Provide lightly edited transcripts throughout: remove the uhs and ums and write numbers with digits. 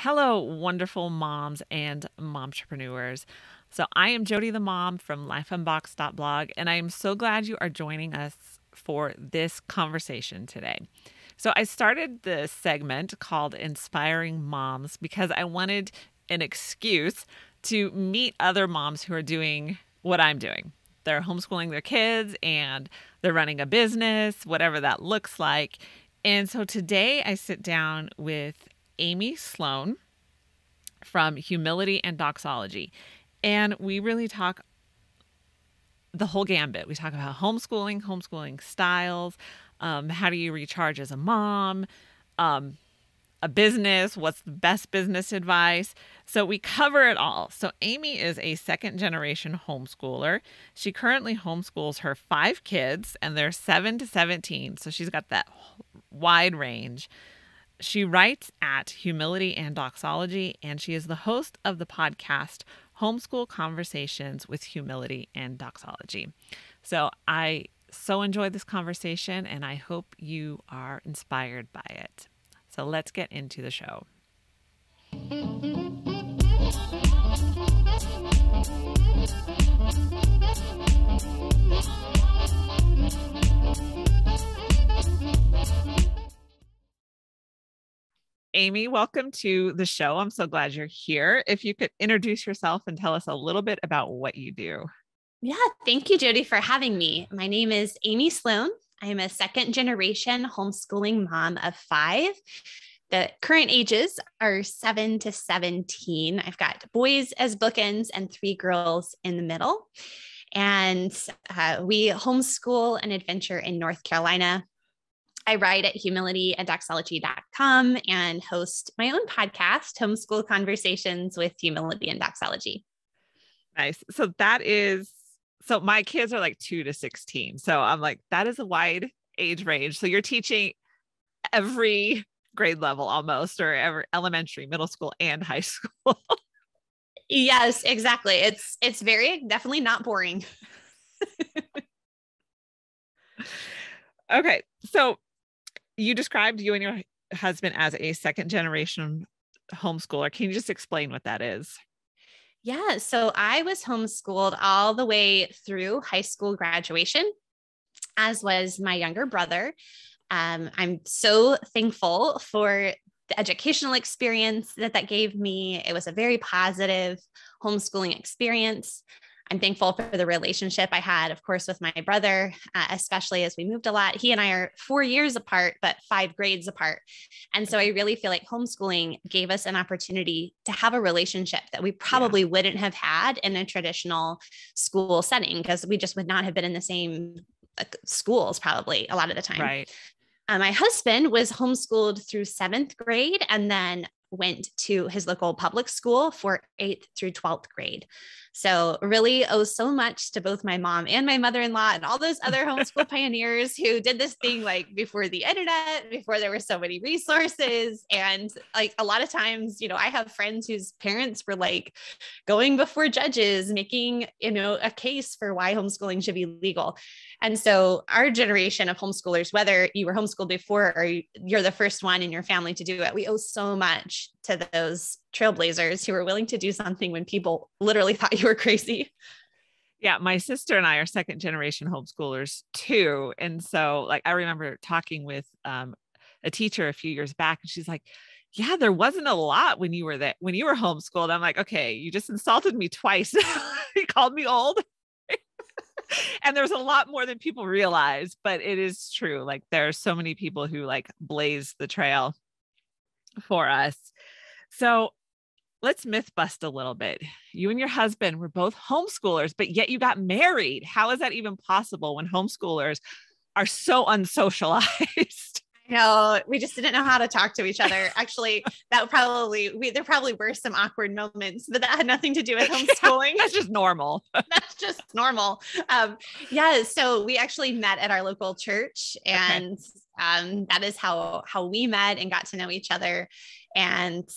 Hello, wonderful moms and momtrepreneurs. So I am Jody the mom from lifeunboxed.blog, and I am so glad you are joining us for this conversation today. So I started this segment called Inspiring Moms because I wanted an excuse to meet other moms who are doing what I'm doing. They're homeschooling their kids and they're running a business, whatever that looks like. And so today I sit down with Amy Sloan from Humility and Doxology. And we really talk the whole gambit. We talk about homeschooling styles, how do you recharge as a mom, a business, what's the best business advice. So we cover it all. So Amy is a second generation homeschooler. She currently homeschools her 5 kids and they're 7 to 17. So she's got that wide range. She writes at Humility and Doxology, and she is the host of the podcast Homeschool Conversations with Humility and Doxology. So I so enjoyed this conversation, and I hope you are inspired by it. So let's get into the show. Amy, welcome to the show. I'm so glad you're here. If you could introduce yourself and tell us a little bit about what you do. Yeah, thank you, Jody, for having me. My name is Amy Sloan. I am a second generation homeschooling mom of 5. The current ages are 7 to 17. I've got boys as bookends and 3 girls in the middle. And we homeschool an adventure in North Carolina. I write at humilityanddoxology.com and host my own podcast, Homeschool Conversations with Humility and Doxology. Nice. So my kids are like 2 to 16. So I'm like, that is a wide age range. So you're teaching every grade level almost, or every elementary, middle school, and high school. Yes, exactly. It's very definitely not boring. Okay. So you described you and your husband as a second generation homeschooler. Can you just explain what that is? Yeah. So I was homeschooled all the way through high school graduation, as was my younger brother. I'm so thankful for the educational experience that gave me. It was a very positive homeschooling experience. I'm thankful for the relationship I had, of course, with my brother, especially as we moved a lot. He and I are 4 years apart, but 5 grades apart. And so I really feel like homeschooling gave us an opportunity to have a relationship that we probably wouldn't have had in a traditional school setting, because we just would not have been in the same schools probably a lot of the time. Right. My husband was homeschooled through 7th grade and then went to his local public school for 8th through 12th grade. So really owe so much to both my mom and my mother-in-law and all those other homeschool pioneers who did this thing like before the internet, before there were so many resources. And like a lot of times, I have friends whose parents were like going before judges, making, a case for why homeschooling should be legal. And so our generation of homeschoolers, whether you were homeschooled before or you're the first one in your family to do it, we owe so much to those trailblazers who were willing to do something when people literally thought you were crazy. Yeah. My sister and I are second generation homeschoolers too. And so I remember talking with a teacher a few years back, and she's like, yeah, there wasn't a lot when you were homeschooled. I'm like, okay, you just insulted me twice. You called me old. And there's a lot more than people realize, but it is true. Like there are so many people who blaze the trail for us. So let's myth bust a little bit. You and your husband were both homeschoolers, but yet you got married. How is that even possible when homeschoolers are so unsocialized? No, we just didn't know how to talk to each other. Actually, there probably were some awkward moments, but that had nothing to do with homeschooling. That's just normal. That's just normal. So we actually met at our local church, and that is how we met and got to know each other. And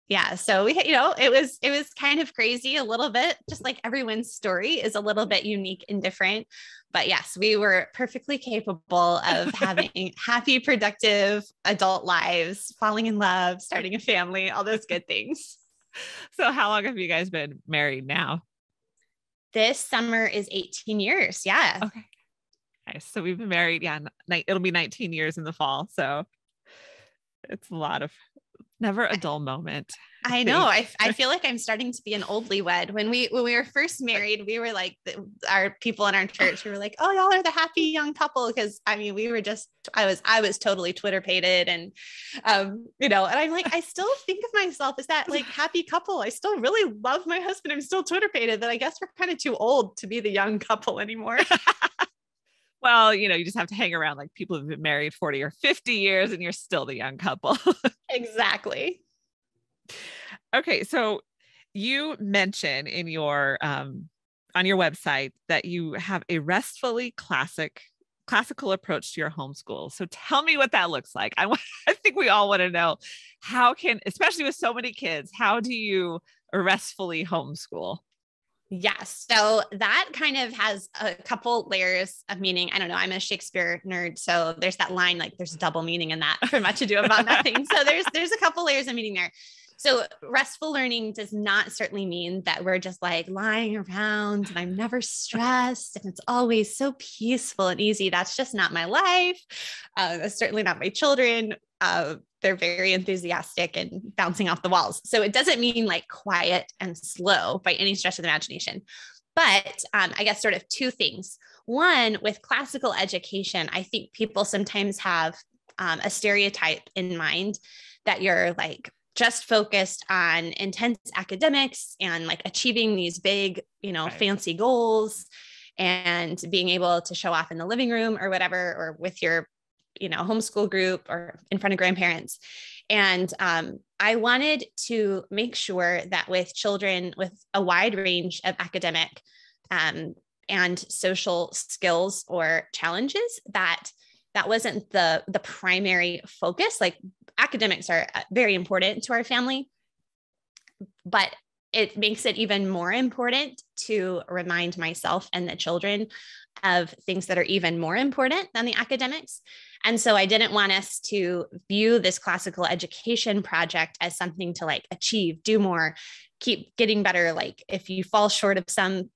Yeah. So it was kind of crazy a little bit, just like everyone's story is a little bit unique and different. But yes, we were perfectly capable of having happy, productive adult lives, falling in love, starting a family, all those good things. So how long have you guys been married now? This summer is 18 years. Yeah. Okay. Nice. So we've been married. Yeah. It'll be 19 years in the fall. So it's a lot of never a dull moment. I know. I feel like I'm starting to be an oldly wed. When we were first married, we were like our people in our church. We were like, "Oh, y'all are the happy young couple." Because I mean, we were just I was totally Twitter pated, and and I'm like, I still think of myself as that like happy couple. I still really love my husband. I'm still Twitter pated, but I guess we're kind of too old to be the young couple anymore. Well, you just have to hang around like people who've been married 40 or 50 years and you're still the young couple. Exactly. Okay. So you mention in your, on your website that you have a restfully classical approach to your homeschool. So tell me what that looks like. I think we all want to know especially with so many kids, how do you restfully homeschool? Yes. So that kind of has a couple layers of meaning. I don't know. I'm a Shakespeare nerd. So there's that line, like there's double meaning in that for much ado about nothing. So there's a couple layers of meaning there. So restful learning does not certainly mean that we're just like lying around and I'm never stressed and it's always so peaceful and easy. That's just not my life. That's certainly not my children. They're very enthusiastic and bouncing off the walls. So it doesn't mean like quiet and slow by any stretch of the imagination. But I guess sort of two things. One, with classical education, I think people sometimes have a stereotype in mind that you're like just focused on intense academics and like achieving these big, Right. fancy goals and being able to show off in the living room or whatever, or with your homeschool group or in front of grandparents. And I wanted to make sure that with children with a wide range of academic and social skills or challenges, that wasn't the primary focus. Like academics are very important to our family, but it makes it even more important to remind myself and the children of things that are even more important than the academics. And so I didn't want us to view this classical education project as something to like achieve, do more, keep getting better. Like if you fall short of some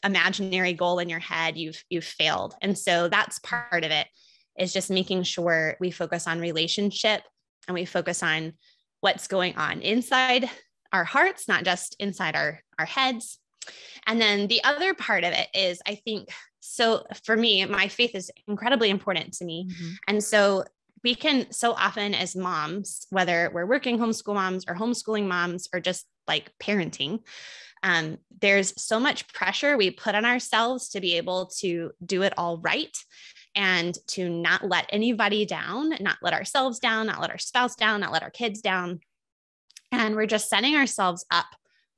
imaginary goal in your head, you've failed. And so that's part of it, is just making sure we focus on relationship and we focus on what's going on inside our hearts, not just inside our heads. And then the other part of it is, I think, so for me, my faith is incredibly important to me. Mm-hmm. And so we can so often as moms, whether we're working homeschool moms or homeschooling moms or just like parenting, there's so much pressure we put on ourselves to be able to do it all right and to not let anybody down, not let ourselves down, not let our spouse down, not let our kids down. And we're just setting ourselves up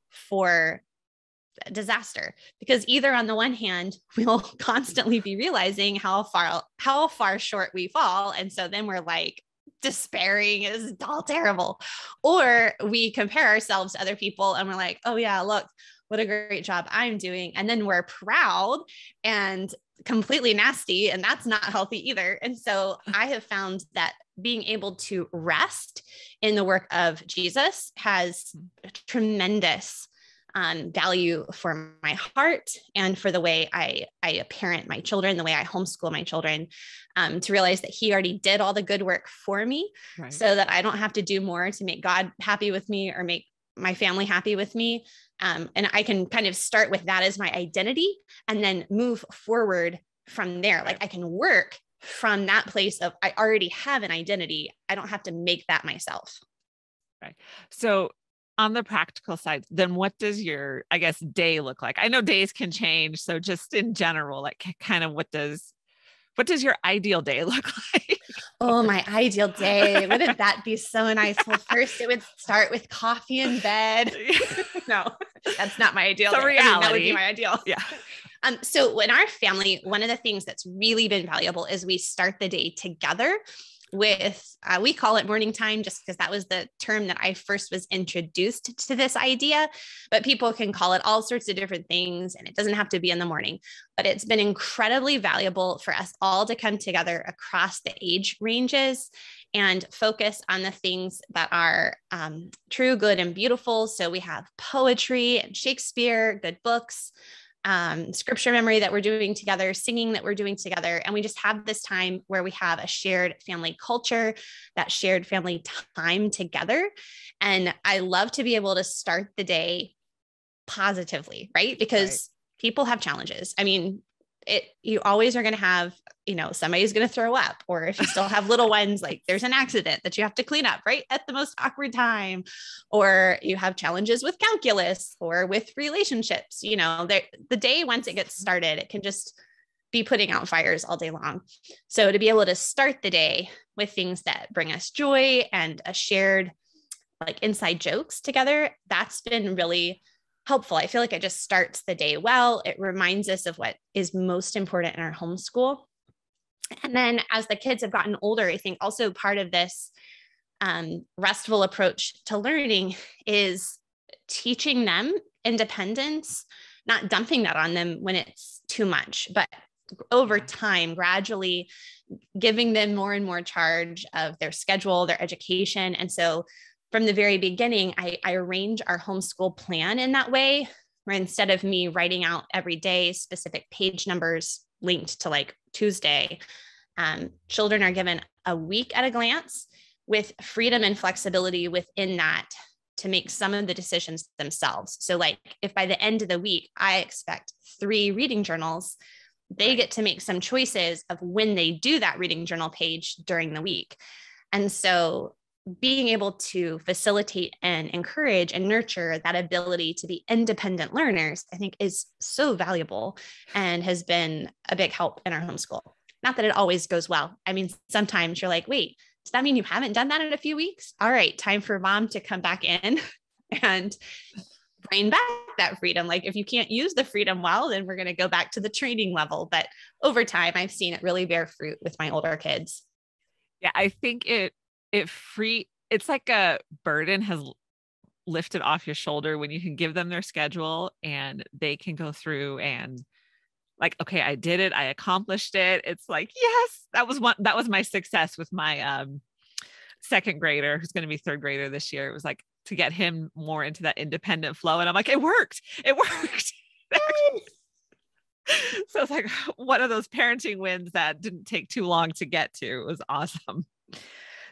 for disaster, because either on the one hand, we'll constantly be realizing how far short we fall. And so then we're like despairing, is all terrible. Or we compare ourselves to other people and we're like, oh yeah, look, what a great job I'm doing. And then we're proud and completely nasty. And that's not healthy either. And so I have found that being able to rest in the work of Jesus has tremendous value for my heart and for the way I parent my children, the way I homeschool my children, to realize that he already did all the good work for me, right, so that I don't have to do more to make God happy with me or make my family happy with me. And I can kind of start with that as my identity and then move forward from there. Like I can work from that place of, I already have an identity. I don't have to make that myself. Right. So on the practical side, then what does your, I guess, day look like? I know days can change. So just in general, like kind of what does your ideal day look like? Oh, my ideal day. Wouldn't that be so nice? Well, first it would start with coffee in bed. No, that's not my ideal. So day. reality. I mean, that would be my ideal. Yeah. So in our family, one of the things that's really been valuable is we start the day together. we call it morning time just because that was the term that I first was introduced to this idea, but people can call it all sorts of different things and it doesn't have to be in the morning. But it's been incredibly valuable for us all to come together across the age ranges and focus on the things that are true, good, and beautiful. So we have poetry and Shakespeare, good books, scripture memory that we're doing together, singing that we're doing together. And we just have this time where we have a shared family culture, that shared family time together. And I love to be able to start the day positively, right? Because people have challenges. I mean, you always are going to have, somebody's going to throw up, or if you still have little ones, like there's an accident that you have to clean up right at the most awkward time, or you have challenges with calculus or with relationships, the day, once it gets started, it can just be putting out fires all day long. So to be able to start the day with things that bring us joy and a shared like inside jokes together, that's been really helpful. I feel like it just starts the day well. It reminds us of what is most important in our homeschool. And then as the kids have gotten older, I think also part of this restful approach to learning is teaching them independence, not dumping that on them when it's too much, but over time, gradually giving them more and more charge of their schedule, their education. And so from the very beginning, I arrange our homeschool plan in that way, where instead of me writing out every day specific page numbers linked to like Tuesday, children are given a week at a glance with freedom and flexibility within that to make some of the decisions themselves. So like if by the end of the week, I expect 3 reading journals, they get to make some choices of when they do that reading journal page during the week. And so being able to facilitate and encourage and nurture that ability to be independent learners, I think is so valuable and has been a big help in our homeschool. Not that it always goes well. I mean, sometimes you're like, wait, does that mean you haven't done that in a few weeks? All right, time for mom to come back in and bring back that freedom. Like if you can't use the freedom well, then we're going to go back to the training level. But over time, I've seen it really bear fruit with my older kids. Yeah, I think it's like a burden has lifted off your shoulder when you can give them their schedule and they can go through and like, okay, I did it. I accomplished it. It's like, yes, that was my success with my second grader who's going to be third grader this year. It was like to get him more into that independent flow. And I'm like, it worked. So it's like one of those parenting wins that didn't take too long to get to. It was awesome.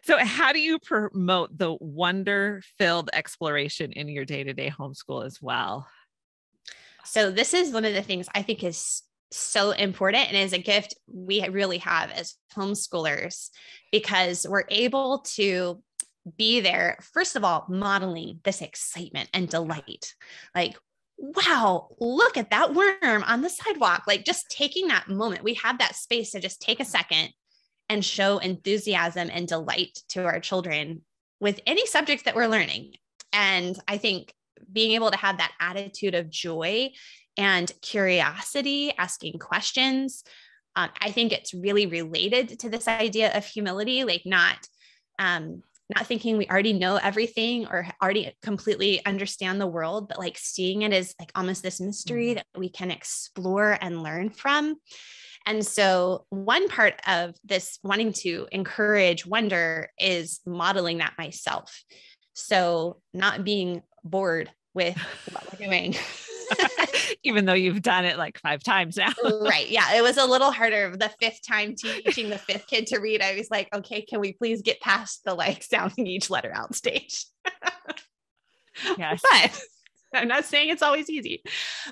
So how do you promote the wonder-filled exploration in your day-to-day homeschool as well? So this is one of the things I think is so important and is a gift we really have as homeschoolers, because we're able to be there, first of all, modeling this excitement and delight. Like, wow, look at that worm on the sidewalk. Like just taking that moment, we have that space to just take a second and show enthusiasm and delight to our children with any subjects that we're learning. And I think being able to have that attitude of joy and curiosity, asking questions, I think it's really related to this idea of humility, like not thinking we already know everything or already completely understand the world, but like seeing it as like almost this mystery that we can explore and learn from. And so one part of this wanting to encourage wonder is modeling that myself. So not being bored with what we're doing. Even though you've done it like 5 times now. Right. Yeah. It was a little harder the 5th time teaching the 5th kid to read. I was like, okay, can we please get past the like sounding each letter out stage? Yes. But I'm not saying it's always easy,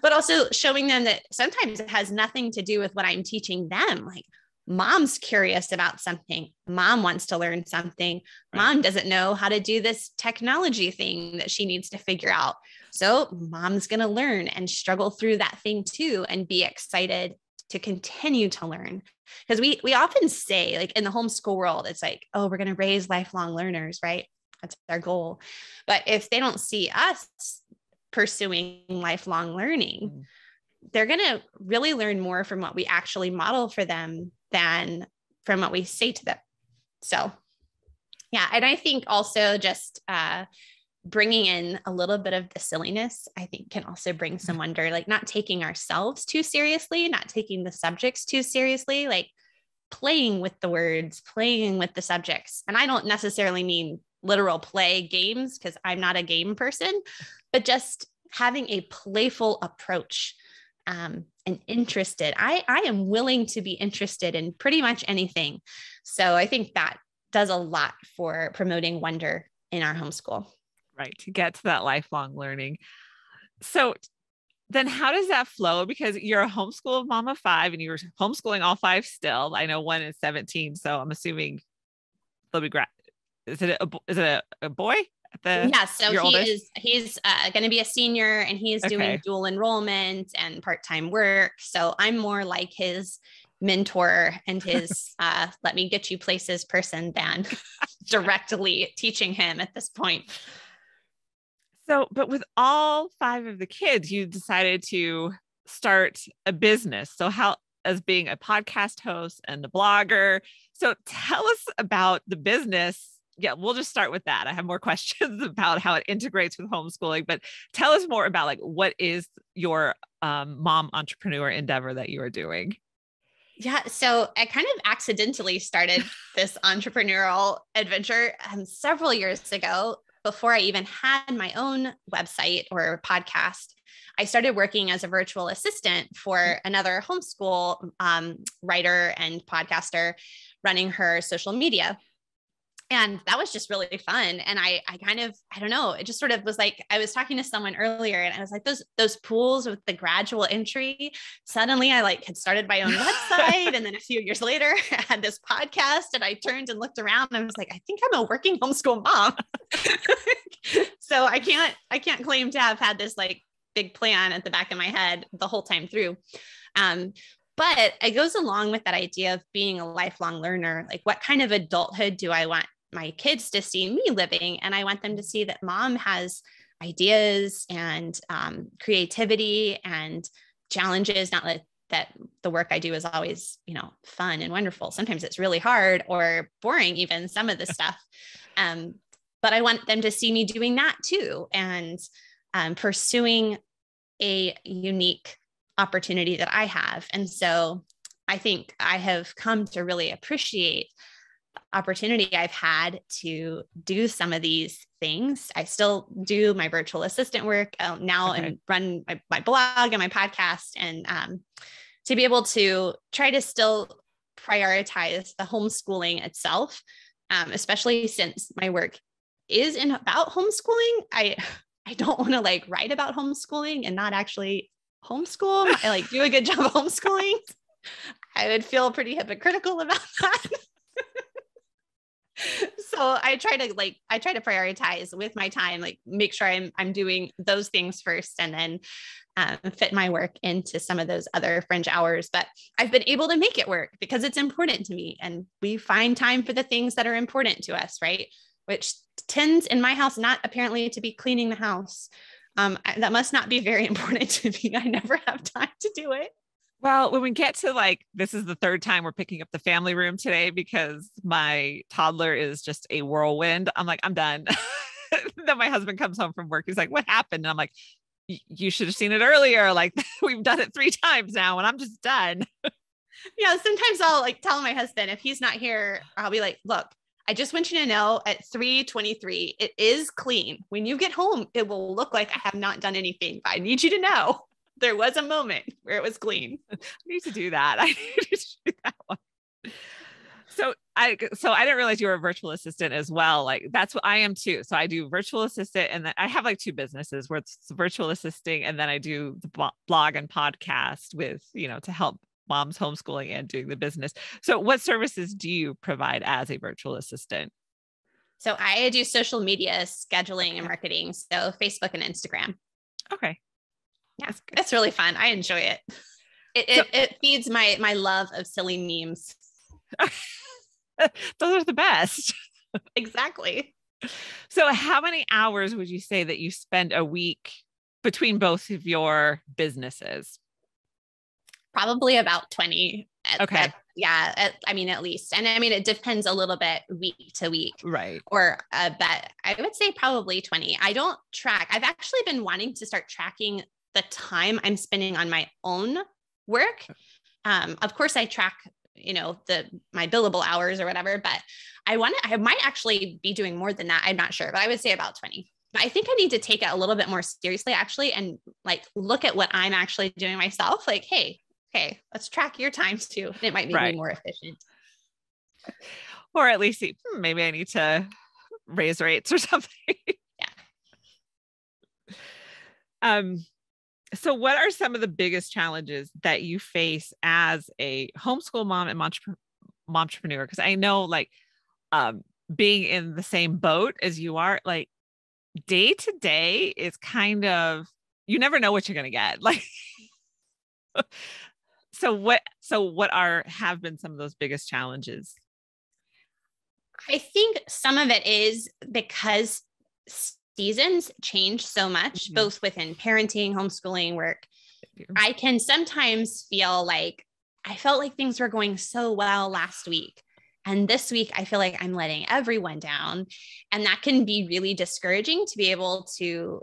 but also showing them that sometimes it has nothing to do with what I'm teaching them. Like mom's curious about something. Mom wants to learn something. Right. Mom doesn't know how to do this technology thing that she needs to figure out. So mom's going to learn and struggle through that thing too, and be excited to continue to learn. Because we often say like in the homeschool world, it's like, oh, we're going to raise lifelong learners, right? That's our goal. But if they don't see us pursuing lifelong learning, they're going to really learn more from what we actually model for them than from what we say to them. So yeah. And I think also just, bringing in a little bit of the silliness, I think can also bring some wonder, like not taking ourselves too seriously, not taking the subjects too seriously, like playing with the words, playing with the subjects. And I don't necessarily mean literal play games because I'm not a game person, but just having a playful approach, and interested. I am willing to be interested in pretty much anything. So I think that does a lot for promoting wonder in our homeschool. Right. To get to that lifelong learning. So then how does that flow? Because you're a homeschool mom of 5 and you're homeschooling all 5 still. I know one is 17. So I'm assuming they'll be is it a boy at Yeah, so your oldest? he's going to be a senior, and he's doing Okay. dual enrollment and part-time work. So I'm more like his mentor and his let me get you places person than directly teaching him at this point. So, but with all 5 of the kids, you decided to start a business. So how, as being a podcast host and a blogger. So tell us about the business. Yeah, we'll just start with that. I have more questions about how it integrates with homeschooling, but tell us more about like, what is your mom entrepreneur endeavor that you are doing? Yeah, so I kind of accidentally started this entrepreneurial adventure several years ago. Before I even had my own website or podcast, I started working as a virtual assistant for another homeschool writer and podcaster running her social media. And that was just really fun. And I kind of, I don't know, it just sort of was like, I was talking to someone earlier and I was like, those pools with the gradual entry, suddenly I like had started my own website. And then a few years later I had this podcast, and I turned and looked around and I was like, I think I'm a working homeschool mom. So I can't claim to have had this like big plan at the back of my head the whole time through. But it goes along with that idea of being a lifelong learner. Like, what kind of adulthood do I want my kids to see me living? And I want them to see that mom has ideas and creativity and challenges. Not that the work I do is always, fun and wonderful. Sometimes it's really hard or boring, even some of the stuff. But I want them to see me doing that too, and pursuing a unique opportunity that I have. And so I think I have come to really appreciate the opportunity I've had to do some of these things. I still do my virtual assistant work now, Okay. and run my blog and my podcast, and to be able to try to still prioritize the homeschooling itself, especially since my work is about homeschooling. I don't want to like write about homeschooling and not actually homeschool. I like do a good job of homeschooling. I would feel pretty hypocritical about that. So I try to prioritize with my time, like make sure I'm doing those things first, and then fit my work into some of those other fringe hours. But I've been able to make it work because it's important to me, and we find time for the things that are important to us, right? Which tends in my house not apparently to be cleaning the house. That must not be very important to me. I never have time to do it. Well, when we get to like, this is the 3rd time we're picking up the family room today because my toddler is just a whirlwind. I'm like, I'm done. Then my husband comes home from work. He's like, what happened? And I'm like, you should have seen it earlier. Like we've done it 3 times now and I'm just done. Yeah. Sometimes I'll like tell my husband, if he's not here, I'll be like, look, I just want you to know at 3:23, it is clean. When you get home, it will look like I have not done anything. But I need you to know there was a moment where it was clean. I need to do that. I need to do that one. So I didn't realize you were a virtual assistant as well. Like that's what I am too. So I do virtual assistant, and then I have like 2 businesses where it's virtual assisting, and then I do the blog and podcast with, to help moms homeschooling and doing the business. So what services do you provide as a virtual assistant? So I do social media scheduling and marketing. So Facebook and Instagram. Okay. Yeah, it's really fun. I enjoy it. It feeds my love of silly memes. Those are the best. Exactly. So how many hours would you say that you spend a week between both of your businesses? Probably about 20 Okay. I mean, at least, and I mean, it depends a little bit week to week, Right. but I would say probably 20. I don't track. I've actually been wanting to start tracking the time I'm spending on my own work. Of course I track, my billable hours or whatever, but I might actually be doing more than that. I'm not sure, but I would say about 20. But I think I need to take it a little bit more seriously actually, and like look at what I'm actually doing myself. Like, hey, let's track your time too. It might make me more efficient. Or at least see, maybe I need to raise rates or something. Yeah. So what are some of the biggest challenges that you face as a homeschool mom and momtrepreneur? Because I know being in the same boat as you are, like day to day is kind of, you never know what you're going to get. Like, so what have been some of those biggest challenges? I think some of it is because seasons change so much, both within parenting, homeschooling, work. I can sometimes feel like I felt like things were going so well last week. And this week, I feel like I'm letting everyone down. And that can be really discouraging to be able to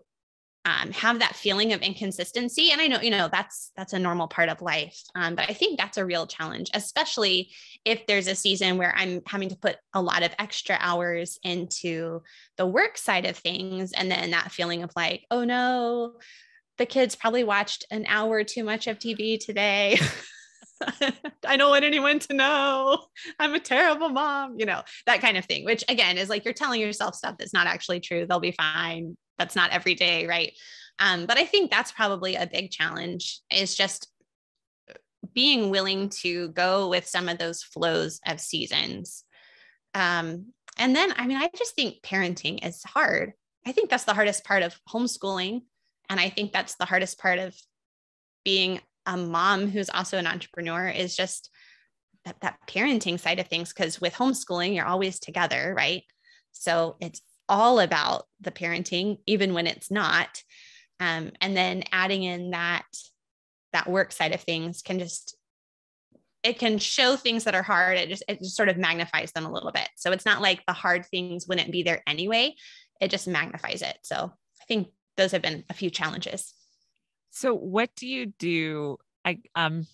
have that feeling of inconsistency. And I know, that's a normal part of life. But I think that's a real challenge, especially if there's a season where I'm having to put a lot of extra hours into the work side of things. And then that feeling of like, oh no, the kids probably watched an hour too much of TV today. I don't want anyone to know I'm a terrible mom, that kind of thing, which again is like, you're telling yourself stuff that's not actually true. They'll be fine. That's not every day. Right. But I think that's probably a big challenge, is just being willing to go with some of those flows of seasons. And then, I mean, I just think parenting is hard. I think that's the hardest part of homeschooling. And I think that's the hardest part of being a mom who's also an entrepreneur, is just that parenting side of things. Because with homeschooling, you're always together, right? So it's all about the parenting, even when it's not. And then adding in that work side of things it can show things that are hard. It just sort of magnifies them a little bit. So it's not like the hard things wouldn't be there anyway. It just magnifies it. So I think those have been a few challenges. So what do you do? I don't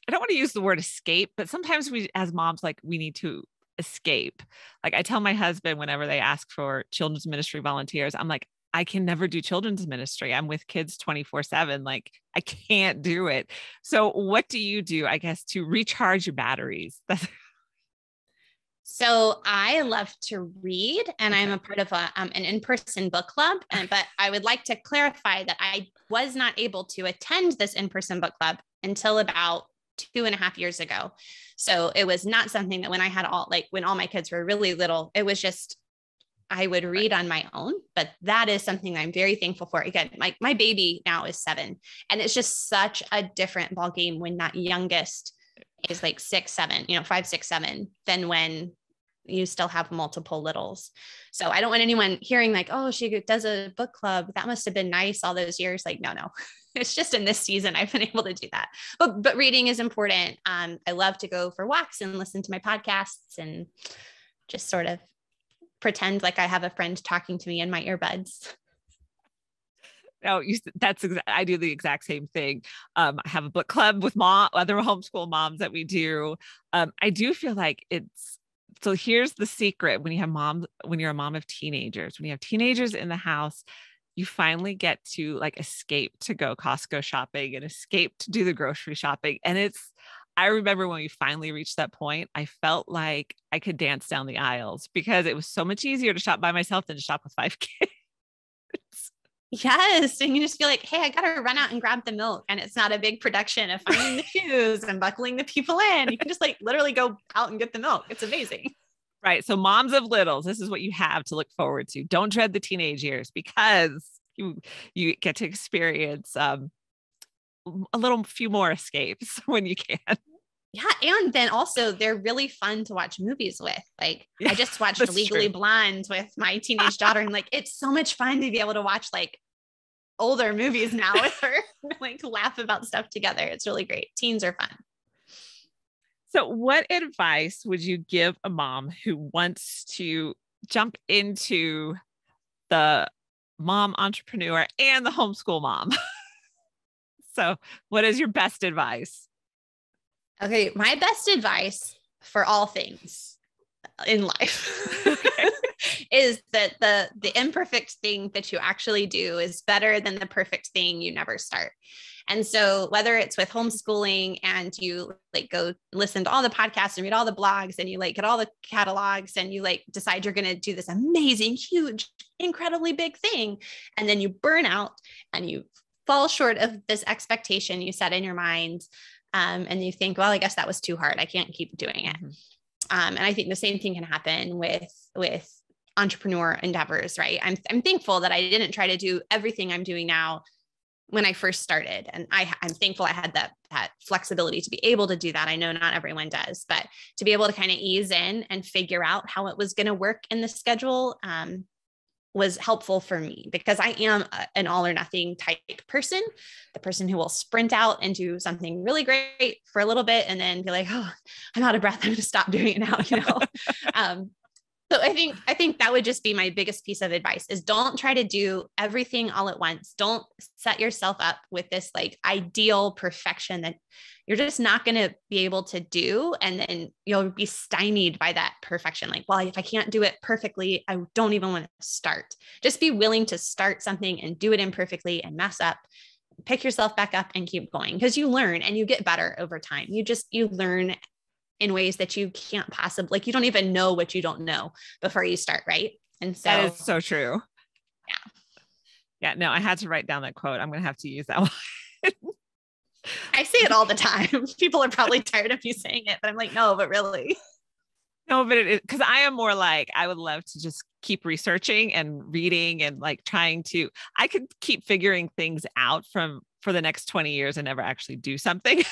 want to use the word escape, but sometimes we as moms, like we need to escape. Like I tell my husband whenever they ask for children's ministry volunteers, I'm like, I can never do children's ministry. I'm with kids 24/7. Like I can't do it. So what do you do, I guess, to recharge your batteries? So I love to read, and I'm a part of an in-person book club. But I would like to clarify that I was not able to attend this in-person book club until about 2.5 years ago. So it was not something that when all my kids were really little, it was just, I would read on my own. But that is something I'm very thankful for. Again, my baby now is 7, and it's just such a different ballgame when that youngest is like 6, 7, 5, 6, 7, than when you still have multiple littles. So I don't want anyone hearing like, oh, she does a book club, that must have been nice all those years. Like, no, it's just in this season I've been able to do that. But reading is important. I love to go for walks and listen to my podcasts and just sort of pretend like I have a friend talking to me in my earbuds. No, I do the exact same thing. I have a book club with other homeschool moms that we do. I do feel like so here's the secret. When you're a mom of teenagers, when you have teenagers in the house, you finally get to like escape to go Costco shopping and escape to do the grocery shopping. And I remember when we finally reached that point, I felt like I could dance down the aisles because it was so much easier to shop by myself than to shop with 5 kids. Yes. And you just feel like, hey, I got to run out and grab the milk. And it's not a big production of finding the shoes and buckling the people in. You can just like literally go out and get the milk. It's amazing. Right. So moms of littles, this is what you have to look forward to. Don't dread the teenage years, because you get to experience a few more escapes when you can. Yeah. And then also they're really fun to watch movies with. Like I just watched Legally Blonde with my teenage daughter, and like, it's so much fun to be able to watch like older movies now with her, like laugh about stuff together. It's really great. Teens are fun. So what advice would you give a mom who wants to jump into the mom entrepreneur and the homeschool mom? So what is your best advice? Okay, my best advice for all things in life Okay. is that the imperfect thing that you actually do is better than the perfect thing you never start. And so whether it's with homeschooling and you like go listen to all the podcasts and read all the blogs and you like get all the catalogs and you like decide you're going to do this amazing, huge, incredibly big thing, and then you burn out and you fall short of this expectation you set in your mind, and you think, well, I guess that was too hard. I can't keep doing it. Mhm. And I think the same thing can happen with entrepreneur endeavors, right? I'm thankful that I didn't try to do everything I'm doing now when I first started. And I'm thankful I had that flexibility to be able to do that. I know not everyone does, but to be able to kind of ease in and figure out how it was going to work in the schedule, was helpful for me because I am an all or nothing type person, the person who will sprint out and do something really great for a little bit and then be like, oh, I'm out of breath. I'm going to stop doing it now, you know? So I think that would just be my biggest piece of advice is don't try to do everything all at once. Don't set yourself up with this like ideal perfection that you're just not going to be able to do. And then you'll be stymied by that perfection. Like, well, if I can't do it perfectly, I don't even want to start. Just be willing to start something and do it imperfectly and mess up, pick yourself back up and keep going because you learn and you get better over time. You learn in ways that you can't possibly, like, you don't even know what you don't know before you start. Right. And so That is so true. yeah. Yeah. No, I had to write down that quote. I'm going to have to use that one. I say it all the time. People are probably tired of me saying it, but I'm like, no, but really. No, but it is because I am more like, I would love to just keep researching and reading and like I could keep figuring things out for the next 20 years and never actually do something.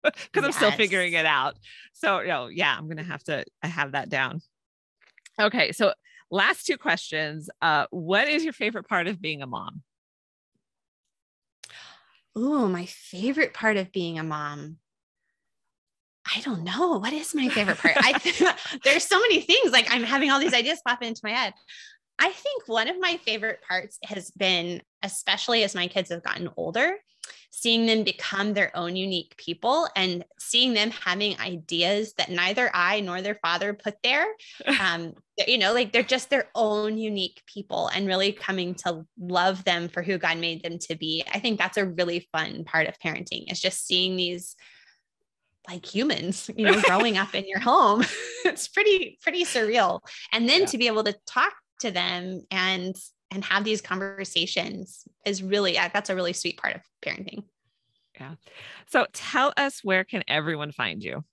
Because I'm still figuring it out. So, yeah, I'm going to have that down. Okay. So last two questions. What is your favorite part of being a mom? Oh, my favorite part of being a mom. I don't know. What is my favorite part? There's so many things. Like I'm having all these ideas pop into my head. I think one of my favorite parts has been, especially as my kids have gotten older, seeing them become their own unique people and seeing them having ideas that neither I nor their father put there. Like they're just their own unique people and really coming to love them for who God made them to be. I think that's a really fun part of parenting is just seeing these like humans, growing up in your home. It's pretty surreal. And then to be able to talk to them and have these conversations is really, that's a really sweet part of parenting. Yeah. So tell us, where can everyone find you?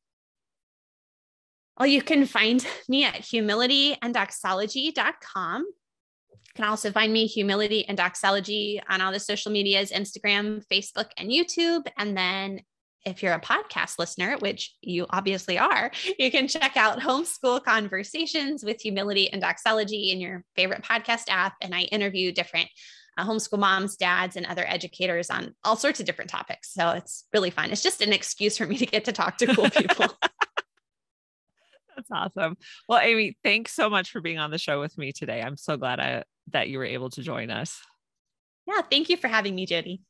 Well, you can find me at humilityanddoxology.com. You can also find me Humility and Doxology on all the social medias, Instagram, Facebook, and YouTube. And then if you're a podcast listener, which you obviously are, you can check out Homeschool Conversations with Humility and Doxology in your favorite podcast app. And I interview different homeschool moms, dads, and other educators on all sorts of different topics. So it's really fun. It's just an excuse for me to get to talk to cool people. That's awesome. Well, Amy, thanks so much for being on the show with me today. I'm so glad that you were able to join us. Yeah. Thank you for having me, Jody.